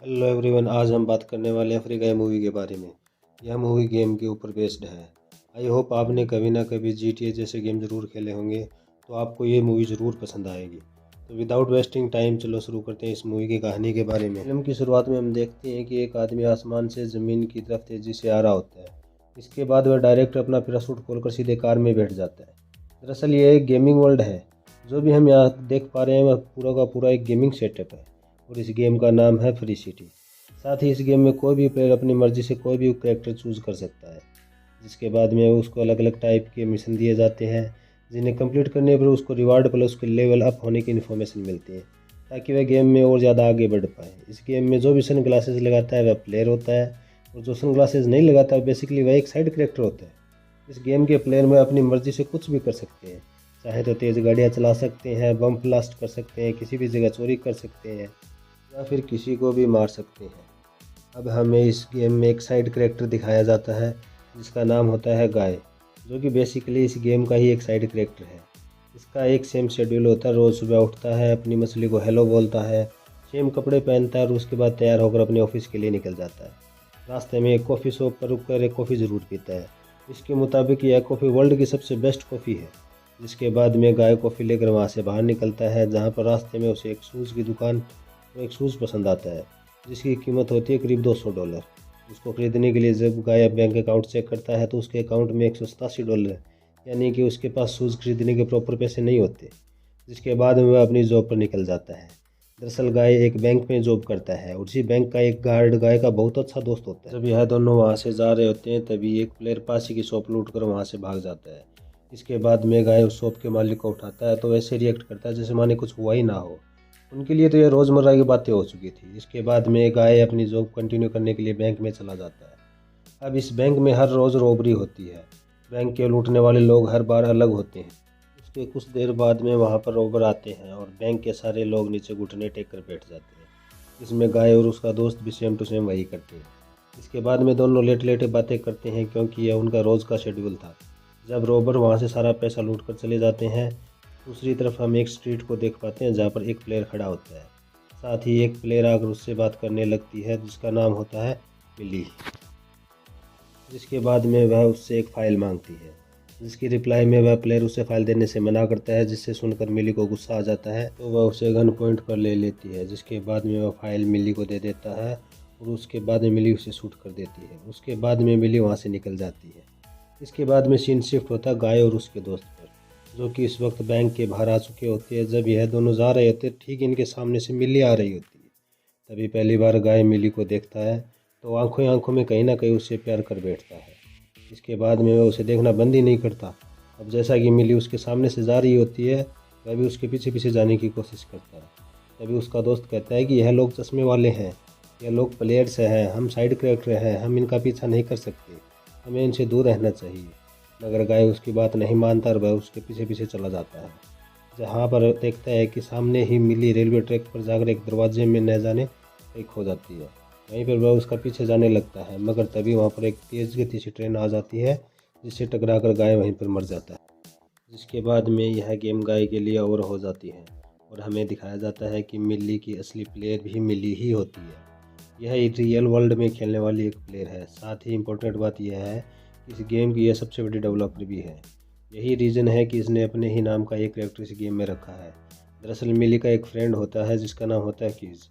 Hello everyone, आज हम बात करने वाले हैं फ्री गाय मूवी के बारे में। यह मूवी गेम के ऊपर बेस्ड है। आई होप आपने कभी ना कभी GTA जैसे गेम ज़रूर खेले होंगे, तो आपको ये मूवी ज़रूर पसंद आएगी। तो विदाउट वेस्टिंग टाइम चलो शुरू करते हैं इस मूवी की कहानी के बारे में। फिल्म की शुरुआत में हम देखते हैं कि एक आदमी आसमान से ज़मीन की तरफ तेज़ी से आ रहा होता है। इसके बाद वह डायरेक्ट अपना पैराशूट खोलकर सीधे कार में बैठ जाता है। दरअसल ये एक गेमिंग वर्ल्ड है। जो भी हम यहाँ देख पा रहे हैं वह पूरा का पूरा एक गेमिंग सेटअप है और इस गेम का नाम है फ्री सिटी। साथ ही इस गेम में कोई भी प्लेयर अपनी मर्जी से कोई भी कैरेक्टर चूज़ कर सकता है, जिसके बाद में उसको अलग अलग टाइप के मिशन दिए जाते हैं, जिन्हें कंप्लीट करने पर उसको रिवार्ड प्लस उसके लेवल अप होने की इन्फॉर्मेशन मिलती है, ताकि वह गेम में और ज़्यादा आगे बढ़ पाए। इस गेम में जो भी सन ग्लासेस लगाता है वह प्लेयर होता है, और जो सन ग्लासेस नहीं लगाता बेसिकली वह एक साइड कैरेक्टर होता है। इस गेम के प्लेयर में अपनी मर्जी से कुछ भी कर सकते हैं। चाहे तो तेज़ गाड़ियाँ चला सकते हैं, बम ब्लास्ट कर सकते हैं, किसी भी जगह चोरी कर सकते हैं, या फिर किसी को भी मार सकते हैं। अब हमें इस गेम में एक साइड कैरेक्टर दिखाया जाता है जिसका नाम होता है गाय, जो कि बेसिकली इस गेम का ही एक साइड कैरेक्टर है। इसका एक सेम शेड्यूल होता है। रोज़ सुबह उठता है, अपनी मछली को हेलो बोलता है, सेम कपड़े पहनता है और उसके बाद तैयार होकर अपने ऑफिस के लिए निकल जाता है। रास्ते में एक कॉफ़ी शॉप पर रुककर एक कॉफ़ी ज़रूर पीता है। इसके मुताबिक यह कॉफ़ी वर्ल्ड की सबसे बेस्ट कॉफ़ी है। जिसके बाद में गाय कॉफ़ी लेकर वहाँ से बाहर निकलता है, जहाँ पर रास्ते में उसे एक शूज़ की दुकान को एक शूज़ पसंद आता है, जिसकी कीमत होती है करीब $200। उसको खरीदने के लिए जब गाय बैंक अकाउंट चेक करता है तो उसके अकाउंट में $187, यानी कि उसके पास शूज़ खरीदने के प्रॉपर पैसे नहीं होते। जिसके बाद में वह अपनी जॉब पर निकल जाता है। दरअसल गाय एक बैंक में जॉब करता है और उसी बैंक का एक गार्ड गाय का बहुत अच्छा दोस्त होता है। जब यह दोनों वहाँ से जा रहे होते हैं तभी एक प्लेयर पास ही की शॉप लूट कर वहाँ से भाग जाता है। इसके बाद में गाय उस शॉप के मालिक को उठाता है तो वैसे रिएक्ट करता है जैसे माने कुछ हुआ ही ना हो। उनके लिए तो ये रोज़मर्रा की बातें हो चुकी थी। इसके बाद में गाय अपनी जॉब कंटिन्यू करने के लिए बैंक में चला जाता है। अब इस बैंक में हर रोज़ रॉबरी होती है। बैंक के लूटने वाले लोग हर बार अलग होते हैं। उसके कुछ देर बाद में वहाँ पर रॉबर आते हैं और बैंक के सारे लोग नीचे घुटने टेक कर बैठ जाते हैं। इसमें गाय और उसका दोस्त भी सेम टू सेम वही करते हैं। इसके बाद में दोनों लेट लेटे बातें करते हैं, क्योंकि यह उनका रोज़ का शेड्यूल था। जब रॉबर वहाँ से सारा पैसा लूट कर चले जाते हैं, दूसरी तरफ हम एक स्ट्रीट को देख पाते हैं जहाँ पर एक प्लेयर खड़ा होता है। साथ ही एक प्लेयर आकर उससे बात करने लगती है जिसका नाम होता है मिली। जिसके बाद में वह उससे एक फ़ाइल मांगती है, जिसकी रिप्लाई में वह प्लेयर उसे फ़ाइल देने से मना करता है, जिससे सुनकर मिली को गुस्सा आ जाता है तो वह उसे गन पॉइंट पर ले लेती है। जिसके बाद में वह फ़ाइल मिली को दे देता है और उसके बाद में मिली उसे शूट कर देती है। उसके बाद में मिली वहाँ से निकल जाती है। इसके बाद में सीन शिफ्ट होता है गाय और उसके दोस्त पर, जो कि इस वक्त बैंक के बाहर आ चुके होते हैं। जब यह दोनों जा रहे होते ठीक इनके सामने से मिली आ रही होती है। तभी पहली बार गाय मिली को देखता है तो आंखों आंखों में कहीं ना कहीं उससे प्यार कर बैठता है। इसके बाद में वह उसे देखना बंद ही नहीं करता। अब जैसा कि मिली उसके सामने से जा रही होती है, वह भी उसके पीछे पीछे जाने की कोशिश करता है। तभी उसका दोस्त कहता है कि यह लोग चश्मे वाले हैं, यह लोग प्लेयर्स हैं, हम साइड कैरेक्टर हैं, हम इनका पीछा नहीं कर सकते, हमें इनसे दूर रहना चाहिए। मगर गाय उसकी बात नहीं मानता और वह उसके पीछे पीछे चला जाता है। जहाँ पर देखता है कि सामने ही मिली रेलवे ट्रैक पर जाकर एक दरवाजे में न जाने एक खो जाती है। वहीं पर वह उसका पीछे जाने लगता है, मगर तभी वहाँ पर एक तेज़ गति से ट्रेन आ जाती है, जिससे टकराकर गाय वहीं पर मर जाता है। जिसके बाद में यह गेम गाय के लिए ओवर हो जाती है और हमें दिखाया जाता है कि मिली की असली प्लेयर भी मिली ही होती है। यह एक रियल वर्ल्ड में खेलने वाली एक प्लेयर है। साथ ही इम्पोर्टेंट बात यह है कि इस गेम की यह सबसे बड़ी डेवलपर भी है। यही रीज़न है कि इसने अपने ही नाम का एक कैरेक्टर इस गेम में रखा है। दरअसल मिली का एक फ्रेंड होता है जिसका नाम होता है क्रीज,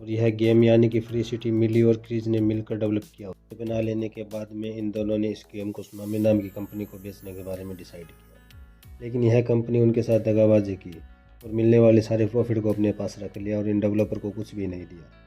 और यह गेम यानी कि फ्री सिटी मिली और क्रीज ने मिलकर डेवलप किया। बना लेने के बाद में इन दोनों ने इस गेम को सुनामी नाम की कंपनी को बेचने के बारे में डिसाइड किया, लेकिन यह कंपनी उनके साथ दगाबाजी की और मिलने वाले सारे प्रॉफिट को अपने पास रख लिया और इन डेवलपर को कुछ भी नहीं दिया।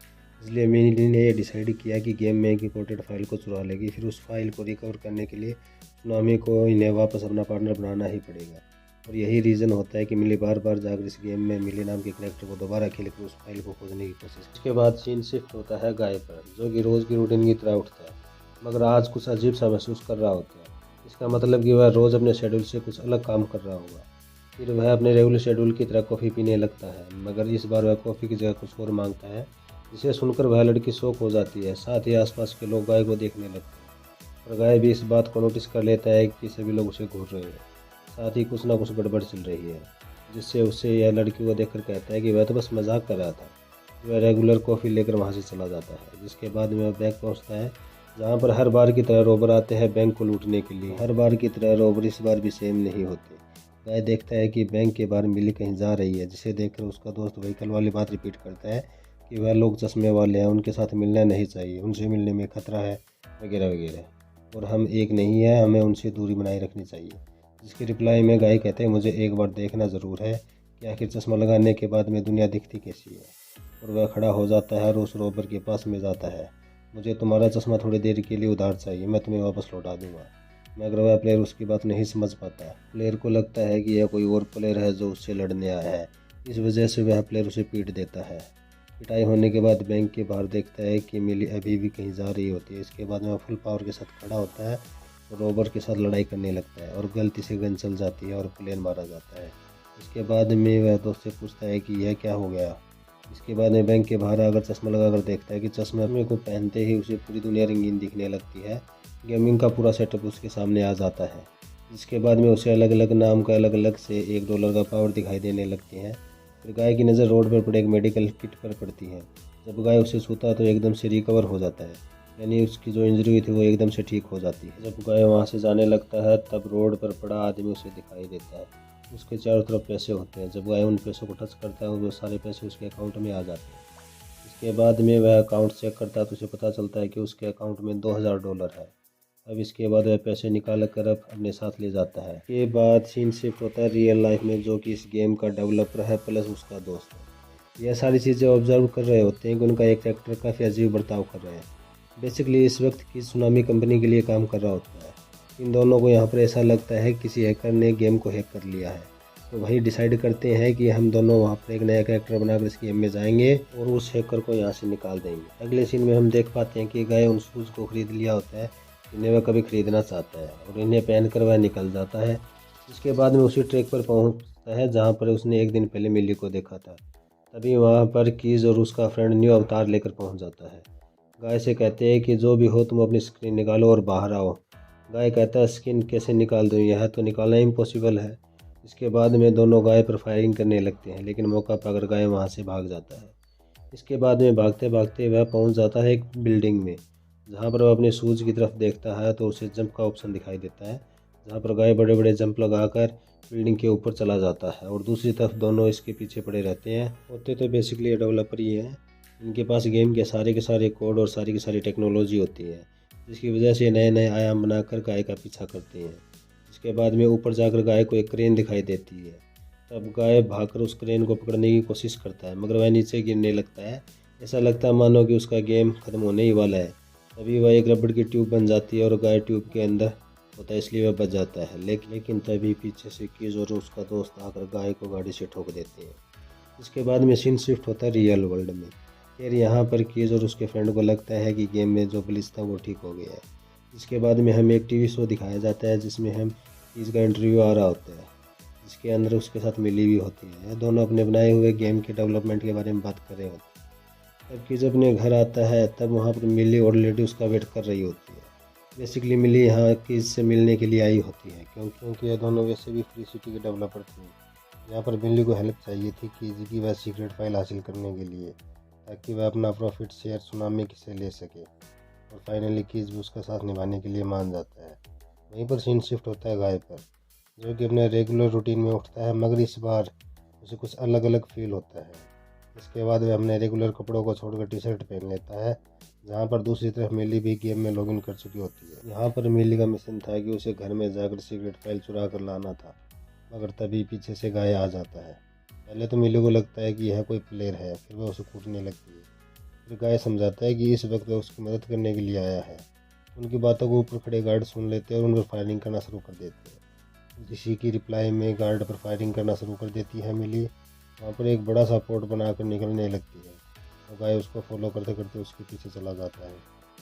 इसलिए मिली ने यह डिसाइड किया कि गेम में एक इंपॉर्टेंट फाइल को चुरा लेगी। फिर उस फाइल को रिकवर करने के लिए सुनामी को इन्हें वापस अपना पार्टनर बनाना ही पड़ेगा। और यही रीज़न होता है कि मिली बार बार जाकर इस गेम में मिली नाम के कैरेक्टर को दोबारा खेल कर उस फाइल को खोजने की कोशिश। इसके बाद सीन शिफ्ट होता है गाय पर, जो कि रोज़ की रूटीन की तरह उठता है, मगर आज कुछ अजीब सा महसूस कर रहा होता है। इसका मतलब कि वह रोज़ अपने शेड्यूल से कुछ अलग काम कर रहा होगा। फिर वह अपने रेगुलर शेड्यूल की तरह कॉफ़ी पीने लगता है, मगर इस बार वह कॉफ़ी की जगह कुछ और मांगता है, जिसे सुनकर वह लड़की शॉक हो जाती है। साथ ही आसपास के लोग गाय को देखने लगते हैं और गाय भी इस बात को नोटिस कर लेता है कि सभी लोग उसे घूर रहे हैं। साथ ही कुछ ना कुछ गड़बड़ चल रही है, जिससे उससे यह लड़की को देखकर कहता है कि वह तो बस मजाक कर रहा था। वह रेगुलर कॉफ़ी लेकर वहाँ से चला जाता है। जिसके बाद में वह बैंक पहुँचता है, जहाँ पर हर बार की तरह रोबर आते हैं बैंक को लूटने के लिए। हर बार की तरह रोबर इस बार भी सेम नहीं होते। गाय देखता है कि बैंक के बाहर मिली कहीं जा रही है, जिसे देखकर उसका दोस्त वही कल वाली बात रिपीट करता है कि वह लोग चश्मे वाले हैं, उनके साथ मिलना नहीं चाहिए, उनसे मिलने में खतरा है, वगैरह वगैरह, और हम एक नहीं है, हमें उनसे दूरी बनाए रखनी चाहिए। जिसके रिप्लाई में गाय कहते हैं, मुझे एक बार देखना ज़रूर है कि आखिर चश्मा लगाने के बाद में दुनिया दिखती कैसी है। और वह खड़ा हो जाता है और उस रोबर के पास में जाता है। मुझे तुम्हारा चश्मा थोड़ी देर के लिए उधार चाहिए, मैं तुम्हें वापस लौटा दूंगा। मगर वह प्लेयर उसकी बात नहीं समझ पाता। प्लेयर को लगता है कि यह कोई और प्लेयर है जो उससे लड़ने आया है। इस वजह से वह प्लेयर उसे पीट देता है। पिटाई होने के बाद बैंक के बाहर देखता है कि मिली अभी भी कहीं जा रही होती है। इसके बाद वह फुल पावर के साथ खड़ा होता है और रोबर के साथ लड़ाई करने लगता है और गलती से गन चल जाती है और प्लेयर मारा जाता है। इसके बाद में वह दोस्त से पूछता है कि यह क्या हो गया। इसके बाद में बैंक के बाहर आकर चश्मा लगाकर देखता है कि चश्मे को पहनते ही उसे पूरी दुनिया रंगीन दिखने लगती है। गेमिंग का पूरा सेटअप उसके सामने आ जाता है। जिसके बाद में उसे अलग अलग नाम का अलग अलग से $1 का पावर दिखाई देने लगते हैं। फिर गाय की नज़र रोड पर पड़े एक मेडिकल किट पर पड़ती है। जब गाय उसे छूता है तो एकदम से रिकवर हो जाता है, यानी उसकी जो इंजरी हुई थी वो एकदम से ठीक हो जाती है। जब गाय वहाँ से जाने लगता है तब रोड पर पड़ा आदमी उसे दिखाई देता है। उसके चारों तरफ पैसे होते हैं। जब गाय उन पैसों को टच करता है वो सारे पैसे उसके अकाउंट में आ जाते हैं। इसके बाद में वह अकाउंट चेक करता है तो उसे पता चलता है कि उसके अकाउंट में $2000 है। अब इसके बाद वह पैसे निकाल कर अपने साथ ले जाता है। इसके बाद सीन शिफ्ट होता है रियल लाइफ में, जो कि इस गेम का डेवलपर है प्लस उसका दोस्त है। यह सारी चीज़ें ऑब्जर्व कर रहे होते हैं कि उनका एक कैरेक्टर काफ़ी अजीब बर्ताव कर रहे हैं। बेसिकली इस वक्त की सुनामी कंपनी के लिए काम कर रहा होता है। इन दोनों को यहाँ पर ऐसा लगता है किसी हैकर ने गेम को हैक कर लिया है, तो वही डिसाइड करते हैं कि हम दोनों वहाँ पर एक नया कैरेक्टर बनाकर इस गेम में जाएंगे और उस हैकर को यहाँ से निकाल देंगे। अगले सीन में हम देख पाते हैं कि गाय उन शूज़ को खरीद लिया होता है जिन्हें वह कभी खरीदना चाहता है और इन्हें पहनकर वह निकल जाता है। इसके बाद में उसी ट्रैक पर पहुंचता है जहां पर उसने एक दिन पहले मिली को देखा था। तभी वहां पर कीज और उसका फ्रेंड न्यू अवतार लेकर पहुंच जाता है। गाय से कहते हैं कि जो भी हो तुम अपनी स्क्रीन निकालो और बाहर आओ। गाय कहता है स्किन कैसे निकाल दूँ, यह तो निकालना इम्पॉसिबल है। इसके बाद में दोनों गाय पर फायरिंग करने लगते हैं, लेकिन मौका पाकर गाय वहाँ से भाग जाता है। इसके बाद में भागते भागते वह पहुँच जाता है एक बिल्डिंग में, जहाँ पर वह अपने शूज़ की तरफ देखता है तो उसे जंप का ऑप्शन दिखाई देता है, जहाँ पर गाय बड़े बड़े जंप लगाकर बिल्डिंग के ऊपर चला जाता है और दूसरी तरफ दोनों इसके पीछे पड़े रहते हैं। होते तो बेसिकली ये डेवलपर ही हैं। इनके पास गेम के सारे कोड और सारी की सारी टेक्नोलॉजी होती है, जिसकी वजह से नए नए आयाम बनाकर गाय का पीछा करते हैं। इसके बाद में ऊपर जाकर गाय को एक क्रेन दिखाई देती है। तब गाय भागकर उस क्रेन को पकड़ने की कोशिश करता है, मगर वह नीचे गिरने लगता है। ऐसा लगता है मानो कि उसका गेम खत्म होने ही वाला है। तभी वह एक रबड़ की ट्यूब बन जाती है और गाय ट्यूब के अंदर होता है, इसलिए वह बच जाता है। लेकिन तभी पीछे से कीज और उसका दोस्त आकर गाय को गाड़ी से ठोक देते हैं। इसके बाद में सीन शिफ्ट होता है रियल वर्ल्ड में। फिर यहाँ पर कीज और उसके फ्रेंड को लगता है कि गेम में जो ग्लिच था वो ठीक हो गया है। इसके बाद में हमें एक टीवी शो दिखाया जाता है जिसमें हम कीज का इंटरव्यू आ रहा होता है, जिसके अंदर उसके साथ मिली भी होती है। दोनों अपने बनाए हुए गेम के डेवलपमेंट के बारे में बात कर रहे होते हैं। तब कीज अपने घर आता है, तब वहाँ पर मिली और लेडी उसका वेट कर रही होती है। बेसिकली मिली यहाँ कीज से मिलने के लिए आई होती है, क्योंकि ये दोनों वैसे भी फ्री सिटी के डेवलपर थे। यहाँ पर मिली को हेल्प चाहिए थी कीज की वह सीक्रेट फाइल हासिल करने के लिए, ताकि वह अपना प्रॉफिट शेयर सुनामी से ले सके। और फाइनली कीज भी उसका साथ निभाने के लिए मान जाता है। वहीं पर सीन शिफ्ट होता है गाय पर, जो कि अपने रेगुलर रूटीन में उठता है, मगर इस बार उसे कुछ अलग अलग फील होता है। इसके बाद वह अपने रेगुलर कपड़ों को छोड़कर टी शर्ट पहन लेता है, जहाँ पर दूसरी तरफ मिली भी गेम में लॉगिन कर चुकी होती है। यहाँ पर मिली का मिशन था कि उसे घर में जाकर सीक्रेट फाइल चुरा कर लाना था, मगर तभी पीछे से गाय आ जाता है। पहले तो मिली को लगता है कि यह कोई प्लेयर है, फिर वह उसे कूटने लगती है। फिर गाय समझाता है कि इस वक्त वह उसकी मदद करने के लिए आया है। उनकी बातों को ऊपर खड़े गार्ड सुन लेते हैं और उन पर फायरिंग करना शुरू कर देते हैं। इसी की रिप्लाई में गार्ड पर फायरिंग करना शुरू कर देती है मिली। वहाँ पर एक बड़ा सा पोर्ट बनाकर निकलने लगती है और गाय उसको फॉलो करते करते उसके पीछे चला जाता है।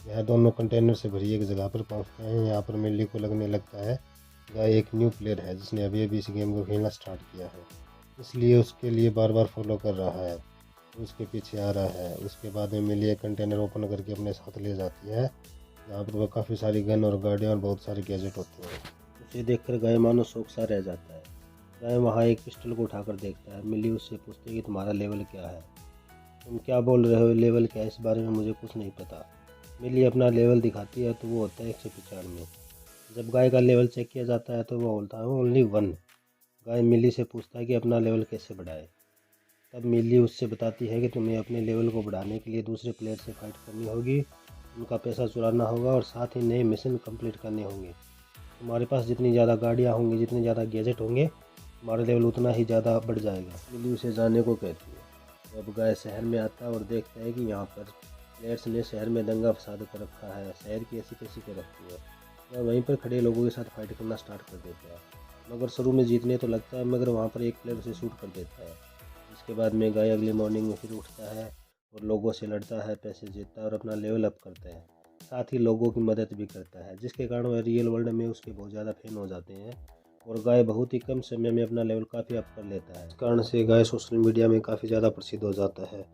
यह दोनों कंटेनर से भरी एक जगह पर पहुँचते हैं। यहाँ पर मिली को लगने लगता है गाय एक न्यू प्लेयर है जिसने अभी अभी इस गेम को खेलना स्टार्ट किया है, इसलिए उसके लिए बार बार फॉलो कर रहा है, उसके पीछे आ रहा है। उसके बाद में मिली एक कंटेनर ओपन करके अपने साथ ले जाती है, जहाँ पर वह काफ़ी सारी गन और गाड़ियाँ और बहुत सारे गैजेट होते हैं। उसे देखकर गाय मानो शौक सा रह जाता है। गाय वहाँ एक पिस्टल को उठाकर देखता है। मिली उससे पूछती है कि तुम्हारा लेवल क्या है। तुम क्या बोल रहे हो, लेवल क्या है, इस बारे में मुझे कुछ नहीं पता। मिली अपना लेवल दिखाती है तो वो होता है 195। जब गाय का लेवल चेक किया जाता है तो वो बोलता है ओनली 1। गाय मिली से पूछता है कि अपना लेवल कैसे बढ़ाए। तब मिली उससे बताती है कि तुम्हें अपने लेवल को बढ़ाने के लिए दूसरे प्लेयर से फाइट करनी होगी, उनका पैसा चुराना होगा और साथ ही नए मिशन कंप्लीट करने होंगे। तुम्हारे पास जितनी ज़्यादा गाड़ियाँ होंगी, जितने ज़्यादा गैजेट होंगे, तुम्हारा लेवल उतना ही ज़्यादा बढ़ जाएगा। मिली उसे जाने को कहती है। तो अब गाय शहर में आता है और देखता है कि यहाँ पर प्लेयर्स ने शहर में दंगा फसाद कर रखा है, शहर की ऐसी कैसी कर रखी है। वह वहीं पर खड़े लोगों के साथ फाइट करना स्टार्ट कर देता है, मगर शुरू में जीतने तो लगता है, मगर वहाँ पर एक प्लेयर उसे शूट कर देता है। इसके बाद में गाय अगली मॉर्निंग में फिर उठता है और लोगों से लड़ता है, पैसे जीतता है और अपना लेवल अप करता है। साथ ही लोगों की मदद भी करता है, जिसके कारण वह रियल वर्ल्ड में उसके बहुत ज़्यादा फैन हो जाते हैं और गाय बहुत ही कम समय में अपना लेवल काफ़ी अप कर लेता है। इस कारण से गाय सोशल मीडिया में काफ़ी ज़्यादा प्रसिद्ध हो जाता है।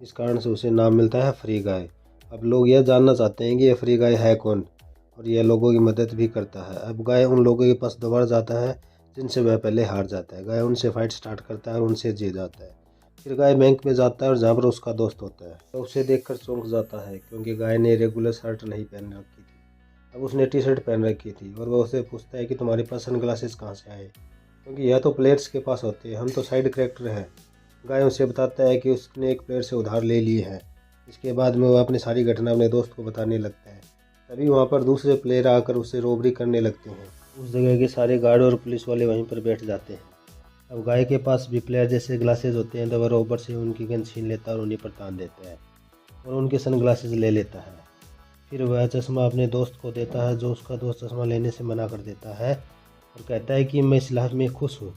इस कारण से उसे नाम मिलता है फ्री गाय। अब लोग यह जानना चाहते हैं कि यह फ्री गाय है कौन और यह लोगों की मदद भी करता है। अब गाय उन लोगों के पास दोबारा जाता है जिनसे वह पहले हार जाता है। गाय उनसे फाइट स्टार्ट करता है और उनसे जीत जाता है। फिर गाय बैंक में जाता है और जहाँ पर उसका दोस्त होता है तो उसे देखकर चौंक जाता है, क्योंकि गाय ने रेगुलर शर्ट नहीं पहन रखी थी। अब उसने टी शर्ट पहन रखी थी और वह उसे पूछता है कि तुम्हारे पास सन ग्लासेस कहाँ से आए, क्योंकि यह तो प्लेयर्स के पास होते हैं, हम तो साइड करेक्टर हैं। गाय उसे बताता है कि उसने एक प्लेयर से उधार ले ली है। इसके बाद में वह अपनी सारी घटना अपने दोस्त को बताने लगता है। तभी वहाँ पर दूसरे प्लेयर आकर उसे रोबरी करने लगते हैं। उस जगह के सारे गार्ड और पुलिस वाले वहीं पर बैठ जाते हैं। अब गाय के पास भी प्लेयर जैसे ग्लासेस होते हैं तो वह रोबर से उनकी गन छीन लेता है और उन्हीं पर तान देता है और उनके सन ग्लासेस ले लेता है। फिर वह चश्मा अपने दोस्त को देता है, जो उसका दोस्त चश्मा लेने से मना कर देता है और कहता है कि मैं इस लाइफ में खुश हूँ।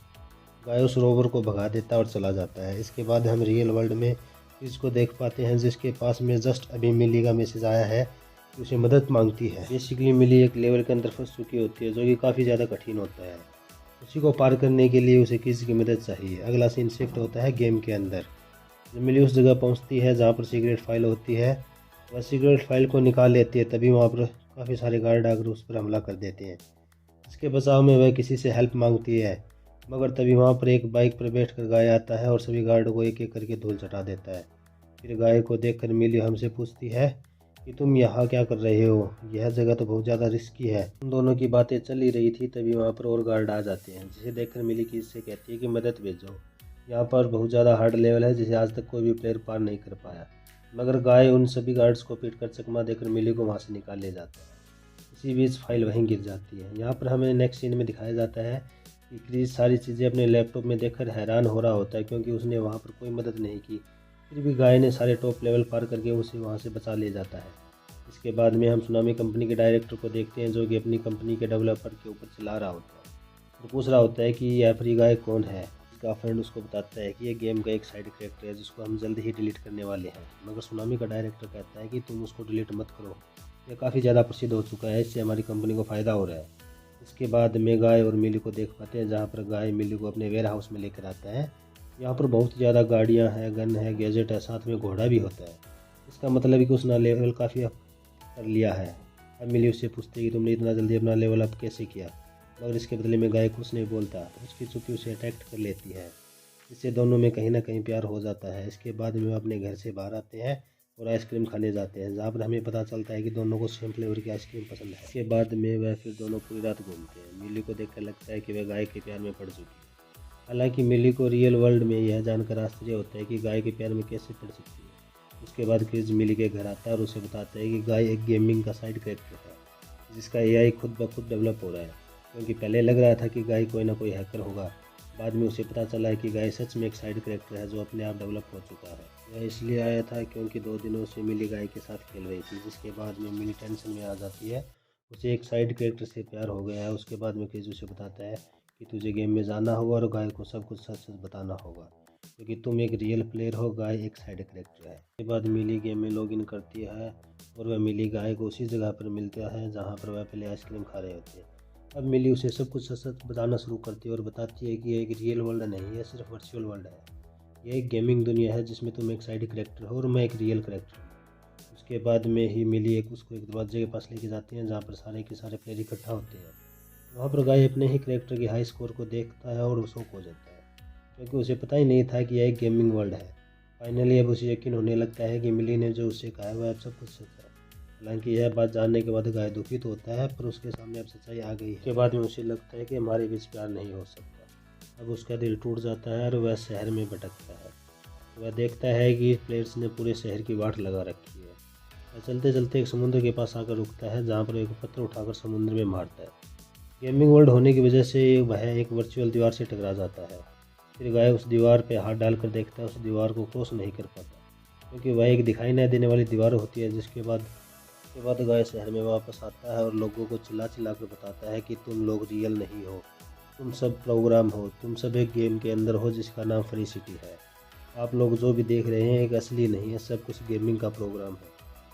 गाय उस रोवर को भगा देता है और चला जाता है। इसके बाद हम रियल वर्ल्ड में इसको देख पाते हैं, जिसके पास में जस्ट अभी मिली का मैसेज आया है कि उसे मदद मांगती है। बेसिकली मिली एक लेवल के अंदर फंस चुकी होती है जो कि काफ़ी ज़्यादा कठिन होता है। उसी को पार करने के लिए उसे किसी की मदद चाहिए। अगला सीन शिफ्ट होता है गेम के अंदर। जब मिली उस जगह पहुंचती है जहां पर सीक्रेट फाइल होती है, वह सीक्रेट फाइल को निकाल लेती है। तभी वहां पर काफ़ी सारे गार्ड आकर उस पर हमला कर देते हैं। इसके बचाव में वह किसी से हेल्प मांगती है, मगर तभी वहां पर एक बाइक पर बैठकर गाय आता है और सभी गार्ड को एक एक करके धूल चटा देता है। फिर गाय को देखकर मिली हमसे पूछती है कि तुम यहाँ क्या कर रहे हो, यह जगह तो बहुत ज़्यादा रिस्की है। उन दोनों की बातें चल ही रही थी, तभी वहाँ पर और गार्ड आ जाते हैं, जिसे देखकर मिली की इससे कहती है कि मदद भेजो। यहाँ पर बहुत ज़्यादा हार्ड लेवल है जिसे आज तक कोई भी प्लेयर पार नहीं कर पाया। मगर गाय उन सभी गार्ड्स को पीट कर चकमा देकर मिली को वहाँ से निकाल ले जाता है। इसी बीच फाइल वहीं गिर जाती है। यहाँ पर हमें नेक्स्ट सीन में दिखाया जाता है कि क्रिस सारी चीज़ें अपने लैपटॉप में देखकर हैरान हो रहा होता है, क्योंकि उसने वहाँ पर कोई मदद नहीं की। फिर भी गाय ने सारे टॉप लेवल पार करके उसे वहाँ से बचा ले जाता है। इसके बाद में हम सुनामी कंपनी के डायरेक्टर को देखते हैं, जो कि अपनी कंपनी के डेवलपर के ऊपर चिल्ला रहा होता है और पूछ रहा होता है कि यह फ्री गाय कौन है। इसका फ्रेंड उसको बताता है कि यह गेम का एक साइड कैरेक्टर है जिसको हम जल्द ही डिलीट करने वाले हैं। मगर सुनामी का डायरेक्टर कहता है कि तुम उसको डिलीट मत करो, यह काफ़ी ज़्यादा प्रसिद्ध हो चुका है, इससे हमारी कंपनी को फ़ायदा हो रहा है। इसके बाद में गाय और मिली को देख पाते हैं, जहाँ पर गाय मिली को अपने वेयर हाउस में लेकर आता है। यहाँ पर बहुत ज़्यादा गाड़ियाँ हैं, गन है, गैजेट है, साथ में घोड़ा भी होता है। इसका मतलब है कि उसने लेवल काफ़ी अप कर लिया है। अब मिली उससे पूछती है कि तुमने इतना जल्दी अपना लेवल अप कैसे किया, मगर इसके बदले में गाय कुछ नहीं बोलता। उसकी चुप्पी उसे अटैक कर लेती है। इससे दोनों में कहीं ना कहीं प्यार हो जाता है। इसके बाद में वो अपने घर से बाहर आते हैं और आइसक्रीम खाने जाते हैं, जहाँ पर हमें पता चलता है कि दोनों को सेम फ्लेवर की आइसक्रीम पसंद है। इसके बाद में वह फिर दोनों पूरी रात घूमते हैं। मिली को देखकर लगता है कि वह गाय के प्यार में पड़ चुकी है। हालांकि मिली को रियल वर्ल्ड में यह जानकर आश्चर्य होता है कि गाय के प्यार में कैसे पड़ सकती है। उसके बाद क्रिस मिली के घर आता है और उसे बताता है कि गाय एक गेमिंग का साइड कैरेक्टर है, जिसका एआई खुद ब खुद डेवलप हो रहा है। क्योंकि पहले लग रहा था कि गाय कोई ना कोई हैकर होगा, बाद में उसे पता चला है कि गाय सच में एक साइड कैरेक्टर है जो अपने आप डेवलप हो चुका है। वह इसलिए आया था क्योंकि 2 दिनों से मिली गाय के साथ खेल रही थी, जिसके बाद में मिली टेंशन में आ जाती है। उसे एक साइड कैरेक्टर से प्यार हो गया है। उसके बाद में क्रिस उसे बताता है कि तुझे गेम में जाना होगा और गाय को सब कुछ सच सच बताना होगा, क्योंकि तुम एक रियल प्लेयर हो, गाय एक साइड कैरेक्टर है। उसके बाद मिली गेम में लॉगिन करती है और वह मिली गाय को उसी जगह पर मिलता है जहाँ पर वह पहले आइसक्रीम खा रहे होते हैं। अब मिली उसे सब कुछ सच सच बताना शुरू करती है और बताती है कि यह एक रियल वर्ल्ड नहीं है, सिर्फ वर्चुअल वर्ल्ड है। यह एक गेमिंग दुनिया है जिसमें तुम एक साइड कैरेक्टर हो और मैं एक रियल कैरेक्टर हूँ। उसके बाद में ही मिली उसको एक दरवाजे के पास लेके जाती है, जहाँ पर सारे के सारे प्लेयर इकट्ठा होते हैं। वहाँ पर गाय अपने ही कैरेक्टर के हाई स्कोर को देखता है और वो शॉक हो जाता है, क्योंकि उसे पता ही नहीं था कि यह एक गेमिंग वर्ल्ड है। फाइनली अब उसे यकीन होने लगता है कि मिली ने जो उसे कहा है वह अब सब कुछ सच है। हालांकि यह बात जानने के बाद गाय दुखी तो होता है, पर उसके सामने अब सच्चाई आ गई है। उसके बाद में उसे लगता है कि हमारे बीच प्यार नहीं हो सकता। अब उसका दिल टूट जाता है और वह शहर में भटकता है। वह देखता है कि प्लेयर्स ने पूरे शहर की वाट लगा रखी है। वह चलते चलते एक समुद्र के पास आकर रुकता है, जहाँ पर एक पत्थर उठाकर समुद्र में मारता है। गेमिंग वर्ल्ड होने की वजह से वह एक वर्चुअल दीवार से टकरा जाता है। फिर गाय उस दीवार पर हाथ डालकर देखता है, उस दीवार को क्रॉस नहीं कर पाता, क्योंकि वह एक दिखाई न देने वाली दीवार होती है। जिसके बाद गाय शहर में वापस आता है और लोगों को चिल्ला चिल्ला कर बताता है कि तुम लोग रियल नहीं हो, तुम सब प्रोग्राम हो, तुम सब एक गेम के अंदर हो जिसका नाम फ्री सिटी है। आप लोग जो भी देख रहे हैं एक असली नहीं है, सब कुछ गेमिंग का प्रोग्राम है।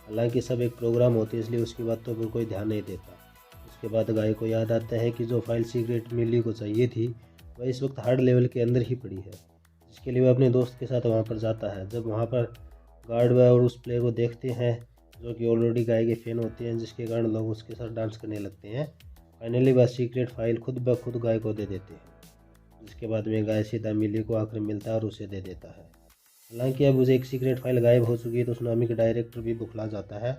हालांकि सब एक प्रोग्राम होते हैं, इसलिए उसकी बातों पर कोई ध्यान नहीं देता। उसके बाद गाय को याद आता है कि जो फाइल सीक्रेट मिली को चाहिए थी वह इस वक्त हार्ड लेवल के अंदर ही पड़ी है, जिसके लिए वह अपने दोस्त के साथ वहाँ पर जाता है। जब वहाँ पर गार्ड वह और उस प्लेयर को देखते हैं जो कि ऑलरेडी गाय के फैन होते हैं, जिसके कारण लोग उसके साथ डांस करने लगते हैं। फाइनली वह सीक्रेट फाइल खुद ब खुद गाय को दे देते हैं, जिसके बाद में गाय सीधा मिली को आकर मिलता है और उसे दे देता है। हालांकि अब उसे एक सीक्रेट फाइल गायब हो चुकी है, तो सुनामी का डायरेक्टर भी बुखला जाता है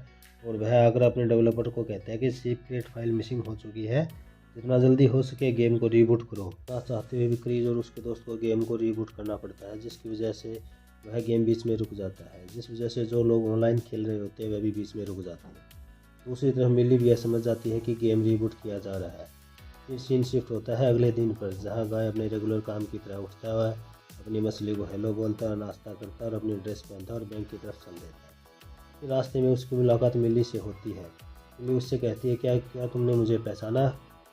और वह आकर अपने डेवलपर को कहता है कि सीक्रेट फाइल मिसिंग हो चुकी है, जितना जल्दी हो सके गेम को रीबूट करो। चाहते हुए भी क्रीज और उसके दोस्त को गेम को रीबूट करना पड़ता है, जिसकी वजह से वह गेम बीच में रुक जाता है, जिस वजह से जो लोग ऑनलाइन खेल रहे होते हैं वह भी बीच में रुक जाते हैं। दूसरी तरफ मिली भी यह समझ जाती है कि गेम रीबूट किया जा रहा है। फिर सीन शिफ्ट होता है अगले दिन पर, जहां गाय अपने रेगुलर काम की तरह उठता है, अपनी मछली को हेलो बोलता है, नाश्ता करता है और अपनी ड्रेस पहनता है और बैंक की तरफ चल देता है। फिर रास्ते में उसकी मुलाकात मिली से होती है। मिली उससे कहती है क्या क्या तुमने मुझे पहचाना,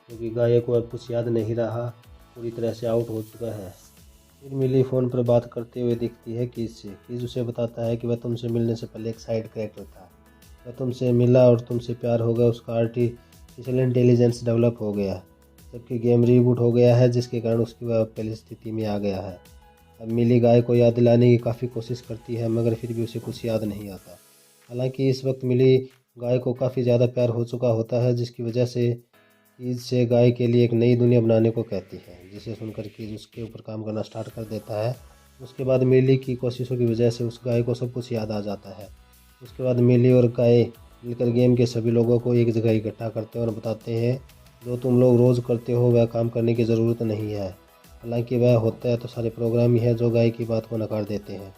क्योंकि गाय को अब कुछ याद नहीं रहा, पूरी तरह से आउट हो चुका है। फिर मिली फ़ोन पर बात करते हुए दिखती है कीज से। कीज उसे बताता है कि वह तुमसे मिलने से पहले एक साइड कैरेक्टर था, वह तुमसे मिला और तुमसे प्यार हो गया, उसका आर्टिफिशियल इंटेलिजेंस डेवलप हो गया, जबकि गेम रीबूट हो गया है, जिसके कारण उसकी वह पहली स्थिति में आ गया है। अब मिली गाय को याद दिलाने की काफ़ी कोशिश करती है, मगर फिर भी उसे कुछ याद नहीं आता। हालांकि इस वक्त मिली गाय को काफ़ी ज़्यादा प्यार हो चुका होता है, जिसकी वजह से कीज से गाय के लिए एक नई दुनिया बनाने को कहती है, जिसे सुनकर कीज उसके ऊपर काम करना स्टार्ट कर देता है। उसके बाद मिली की कोशिशों की वजह से उस गाय को सब कुछ याद आ जाता है। उसके बाद मिली और गाय मिलकर गेम के सभी लोगों को एक जगह इकट्ठा करते हैं और बताते हैं जो तुम लोग रोज़ करते हो वह काम करने की ज़रूरत नहीं है। हालांकि वह होता है तो सारे प्रोग्राम ही है जो गाय की बात को नकार देते हैं।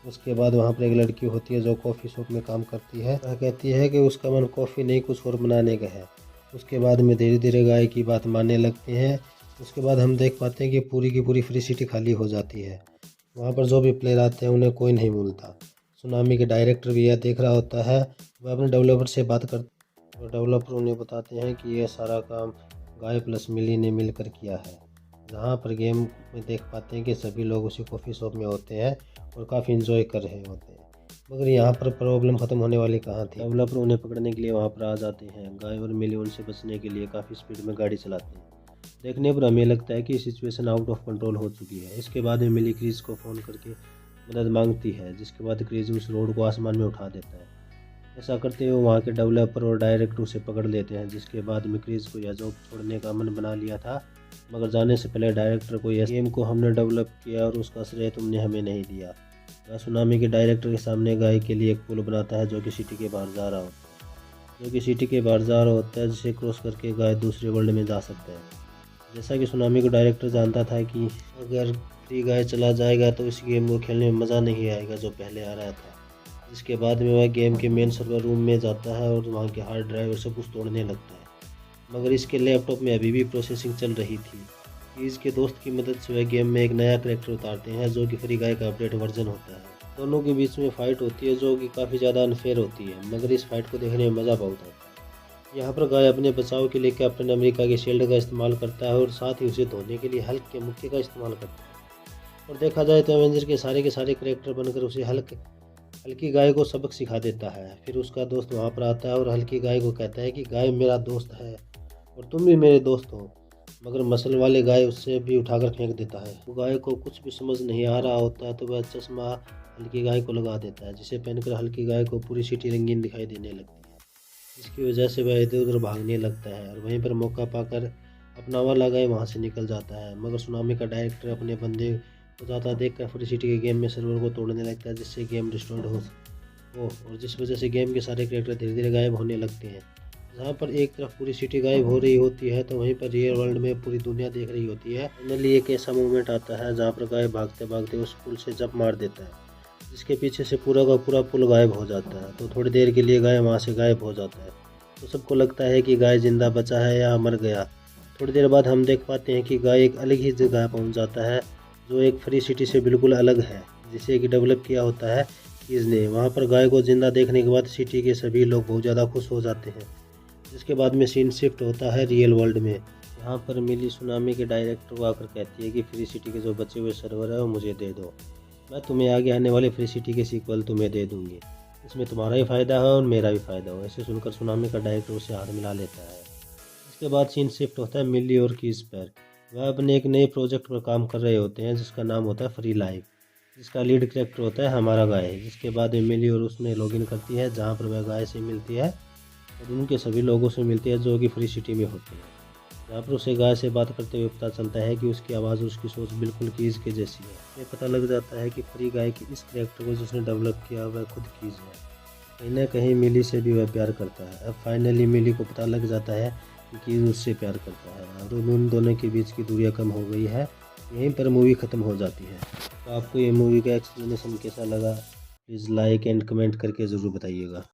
उसके बाद वहाँ पर एक लड़की होती है जो कॉफ़ी शॉप में काम करती है। वह कहती है कि उसका मन कॉफ़ी नहीं कुछ और बनाने का है। उसके बाद में धीरे धीरे गाय की बात मानने लगते हैं। उसके बाद हम देख पाते हैं कि पूरी की पूरी फ्री सिटी खाली हो जाती है। वहाँ पर जो भी प्लेयर आते हैं उन्हें कोई नहीं मिलता। सुनामी के डायरेक्टर भी यह देख रहा होता है। वह अपने डेवलपर से बात करते और डेवलपर उन्हें बताते हैं कि यह सारा काम गाय प्लस मिली ने मिलकर किया है। जहाँ पर गेम में देख पाते हैं कि सभी लोग उसी कॉफ़ी शॉप में होते हैं और काफ़ी इंजॉय कर रहे होते हैं। मगर यहाँ पर प्रॉब्लम ख़त्म होने वाली कहाँ थी। डेवलपर उन्हें पकड़ने के लिए वहाँ पर आ जाते हैं। गाय और मिली उनसे बचने के लिए काफ़ी स्पीड में गाड़ी चलाते हैं। देखने पर हमें लगता है कि सिचुएशन आउट ऑफ कंट्रोल हो चुकी है। इसके बाद में मिली क्रिस को फ़ोन करके मदद मांगती है, जिसके बाद क्रिस उस रोड को आसमान में उठा देता है। ऐसा करते हुए वहाँ के डेवलपर और डायरेक्टर उसे पकड़ लेते हैं, जिसके बाद में क्रिस को यह जॉब छोड़ने का मन बना लिया था। मगर जाने से पहले डायरेक्टर को यह गेम को हमने डेवलप किया और उसका श्रेय तुमने हमें नहीं दिया। वह सुनामी के डायरेक्टर के सामने गाय के लिए एक पुल बनाता है जो कि सिटी के बाहर जा रहा होता है, जिसे क्रॉस करके गाय दूसरे वर्ल्ड में जा सकता है। जैसा कि सुनामी को डायरेक्टर जानता था कि अगर फ्री गाय चला जाएगा तो इस गेम को खेलने में मज़ा नहीं आएगा जो पहले आ रहा था। जिसके बाद में वह गेम के मेन सर्वर रूम में जाता है और वहाँ के हार्ड ड्राइव सब कुछ तोड़ने लगता है। मगर इसके लैपटॉप में अभी भी प्रोसेसिंग चल रही थी। इसके दोस्त की मदद से वह गेम में एक नया करैक्टर उतारते हैं जो कि फ्री गाय का अपडेट वर्जन होता है। दोनों के बीच में फ़ाइट होती है जो कि काफ़ी ज़्यादा अनफेयर होती है, मगर इस फाइट को देखने में मज़ा बहुत आता है। यहाँ पर गाय अपने बचाव के लिए कैप्टन अमेरिका के शील्ड का इस्तेमाल करता है और साथ ही उसे धोने के लिए हल्क के मुक्के का इस्तेमाल करता है। और देखा जाए तो एवेंजर के सारे करैक्टर बनकर उसे हल्की गाय को सबक सिखा देता है। फिर उसका दोस्त वहाँ पर आता है और हल्की गाय को कहता है कि गाय मेरा दोस्त है और तुम भी मेरे दोस्त हो। मगर मसल वाले गाय उससे भी उठाकर फेंक देता है। वो गाय को कुछ भी समझ नहीं आ रहा होता है तो वह चश्मा हल्की गाय को लगा देता है, जिसे पहनकर हल्की गाय को पूरी सिटी रंगीन दिखाई देने लगती है, जिसकी वजह से वह इधर उधर भागने लगता है और वहीं पर मौका पाकर अपना वाला गाय वहाँ से निकल जाता है। मगर सुनामी का डायरेक्टर अपने बंदे तो ज़्यादा देखकर फ्री सिटी के गेम में सर्वर को तोड़ने लगता है, जिससे गेम डिस्ट्रॉयड हो और जिस वजह से गेम के सारे कैरेक्टर धीरे धीरे गायब होने लगते हैं। जहाँ पर एक तरफ पूरी सिटी गायब हो रही होती है तो वहीं पर रियल वर्ल्ड में पूरी दुनिया देख रही होती है। फाइनली एक ऐसा मोमेंट आता है जहाँ पर गाय भागते भागते उस पुल से जंप मार देता है, जिसके पीछे से पूरा का पूरा पुल गायब हो जाता है। तो थोड़ी देर के लिए गाय वहाँ से गायब हो जाता है, तो सबको लगता है कि गाय जिंदा बचा है या मर गया। थोड़ी देर बाद हम देख पाते हैं कि गाय एक अलग ही जगह पहुँच जाता है, जो एक फ्री सिटी से बिल्कुल अलग है, जिसे कि डेवलप किया होता है कीज ने। वहाँ पर गाय को जिंदा देखने के बाद सिटी के सभी लोग बहुत ज़्यादा खुश हो जाते हैं। जिसके बाद में सीन शिफ्ट होता है रियल वर्ल्ड में। यहाँ पर मिली सुनामी के डायरेक्टर को आकर कहती है कि फ्री सिटी के जो बचे हुए सर्वर है वो मुझे दे दो, मैं तुम्हें आगे आने वाले फ्री सिटी के सीक्वल तुम्हें दे दूंगी, इसमें तुम्हारा ही फ़ायदा है और मेरा भी फ़ायदा हो। ऐसे सुनकर सुनामी का डायरेक्टर उसे हाथ मिला लेता है। इसके बाद सीन शिफ्ट होता है मिली और कीज पर। वह अपने एक नए प्रोजेक्ट पर काम कर रहे होते हैं जिसका नाम होता है फ्री लाइफ, जिसका लीड कैरेक्टर होता है हमारा गाय। जिसके बाद मिली और उसमें लॉगिन करती है, जहाँ पर वह गाय से मिलती है और उनके सभी लोगों से मिलती है जो कि फ्री सिटी में होते हैं। यहाँ पर उसे गाय से बात करते हुए पता चलता है कि उसकी आवाज़ और उसकी सोच बिल्कुल कीज के जैसी है। ये पता लग जाता है कि फ्री गाय की इस कैरेक्टर को जिसने डेवलप किया वह खुद कीज है। कहीं ना कहीं मिली से भी वह प्यार करता है। अब फाइनली मिली को पता लग जाता है कि कीज उससे प्यार करता है और उन दोनों के बीच की दूरियाँ कम हो गई है। यहीं पर मूवी ख़त्म हो जाती है। तो आपको ये मूवी का एक्सप्लेनेशन कैसा लगा, प्लीज़ लाइक एंड कमेंट करके ज़रूर बताइएगा।